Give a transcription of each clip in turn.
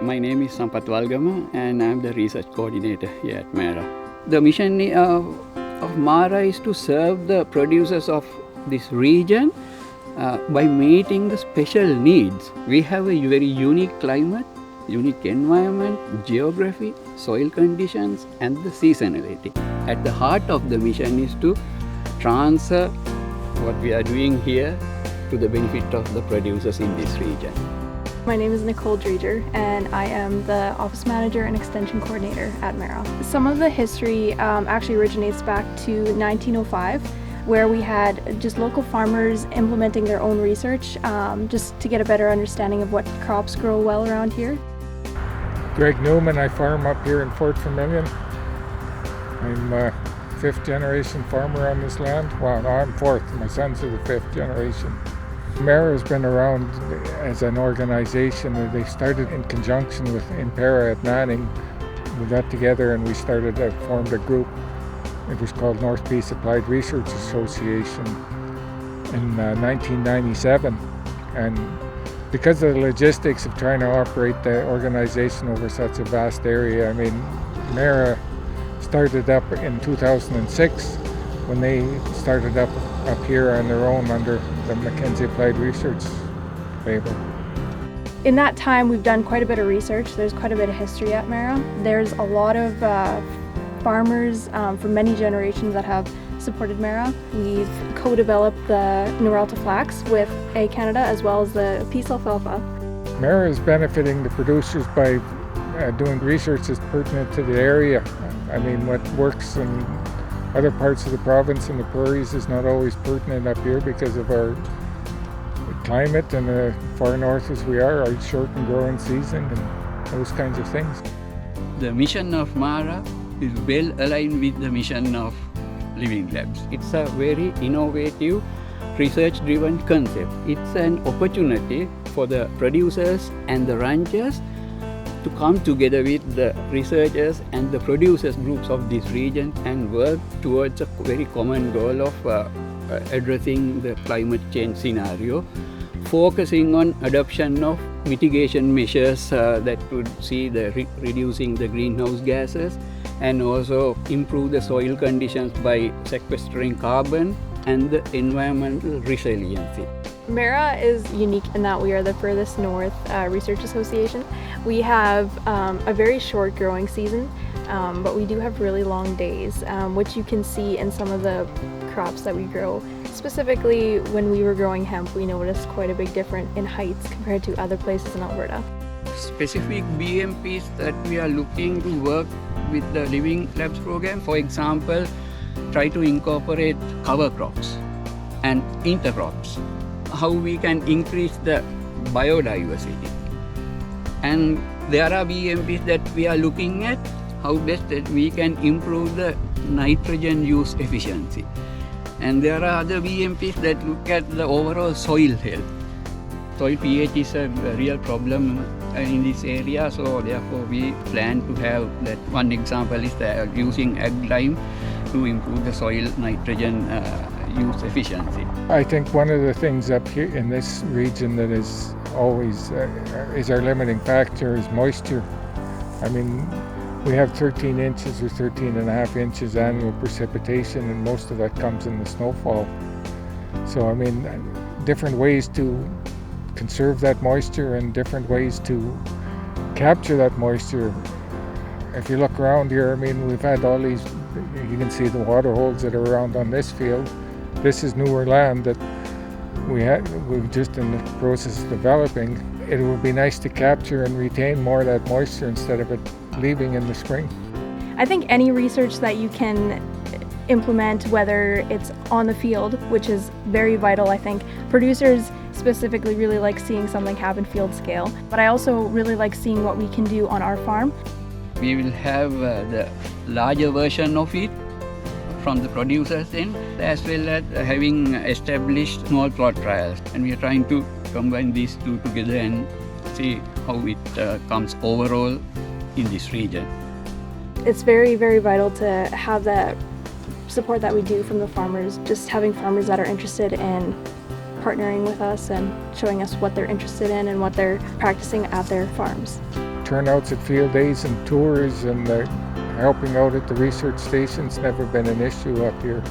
My name is Sampath Walgama and I'm the research coordinator here at MARA. The mission of MARA is to serve the producers of this region by meeting the special needs. We have a very unique climate, unique environment, geography, soil conditions and the seasonality. At the heart of the mission is to transfer what we are doing here to the benefit of the producers in this region. My name is Nicole Dreger and I am the Office Manager and Extension Coordinator at MARA. Some of the history actually originates back to 1905, where we had just local farmers implementing their own research just to get a better understanding of what crops grow well around here. Greg Newman, I farm up here in Fort Vermilion. I'm a fifth generation farmer on this land. Well, no, I'm fourth. My sons are the fifth generation. MARA has been around as an organization. They started in conjunction with Impera at Manning. We got together and we formed a group. It was called Mackenzie Applied Research Association in 1997. And because of the logistics of trying to operate the organization over such a vast area, I mean, MARA started up in 2006 when they started up here on their own under the Mackenzie Applied Research label. In that time, we've done quite a bit of research. There's quite a bit of history at MARA. There's a lot of farmers from many generations that have supported MARA. We've co-developed the Noralta flax with A Canada as well as the peace alfalfa. MARA is benefiting the producers by doing research that's pertinent to the area. I mean, what works in other parts of the province and the prairies is not always pertinent up here because of our climate and far north as we are, our shortened growing season and those kinds of things. The mission of MARA is well aligned with the mission of Living Labs. It's a very innovative, research-driven concept. It's an opportunity for the producers and the ranchers to come together with the researchers and the producers groups of this region and work towards a very common goal of addressing the climate change scenario, focusing on adoption of mitigation measures that would see the reducing the greenhouse gases and also improve the soil conditions by sequestering carbon and the environmental resiliency. MARA is unique in that we are the furthest north research association. We have a very short growing season, but we do have really long days, which you can see in some of the crops that we grow. Specifically, when we were growing hemp, we noticed quite a big difference in heights compared to other places in Alberta. Specific BMPs that we are looking to work with the Living Labs program, for example, try to incorporate cover crops and intercrops. How we can increase the biodiversity. And there are BMPs that we are looking at how best that we can improve the nitrogen use efficiency. And there are other BMPs that look at the overall soil health. Soil pH is a real problem in this area, so therefore we plan to have that. One example is using ag lime to improve the soil nitrogen use efficiency. I think one of the things up here in this region that is always is our limiting factor is moisture. I mean, we have 13 inches or 13 and a half inches annual precipitation, and most of that comes in the snowfall. So I mean, different ways to conserve that moisture and different ways to capture that moisture. If you look around here, I mean, we've had all these, you can see the water holes that are around on this field. This is newer land that we're just in the process of developing. It would be nice to capture and retain more of that moisture instead of it leaving in the spring. I think any research that you can implement, whether it's on the field, which is very vital, I think. Producers specifically really like seeing something happen field scale, but I also really like seeing what we can do on our farm. We will have the larger version of it from the producers end, as well as having established small plot trials. And we are trying to combine these two together and see how it comes overall in this region. It's very, very vital to have that support that we do from the farmers, just having farmers that are interested in partnering with us and showing us what they're interested in and what they're practicing at their farms. turnouts at field days and tours, and helping out at the research station's never been an issue up here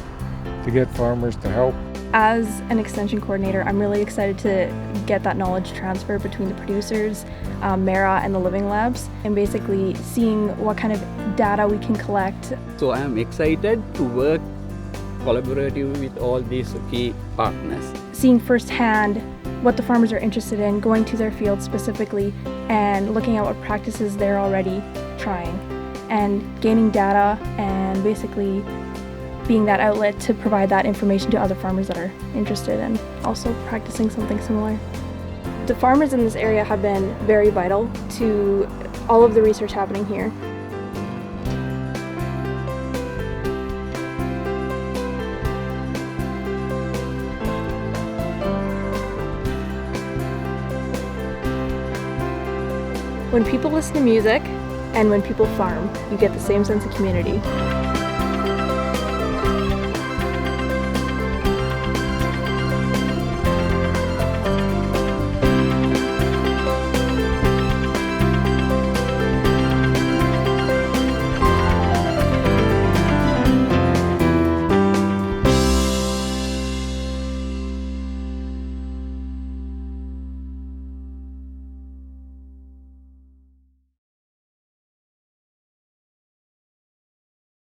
to get farmers to help. As an extension coordinator, I'm really excited to get that knowledge transfer between the producers, Mara, and the living labs, and basically seeing what kind of data we can collect. So I am excited to work collaboratively with all these key partners. Seeing firsthand what the farmers are interested in, going to their fields specifically, and looking at what practices they're already trying, and gaining data, and basically being that outlet to provide that information to other farmers that are interested and also practicing something similar. The farmers in this area have been very vital to all of the research happening here. When people listen to music and when people farm, you get the same sense of community.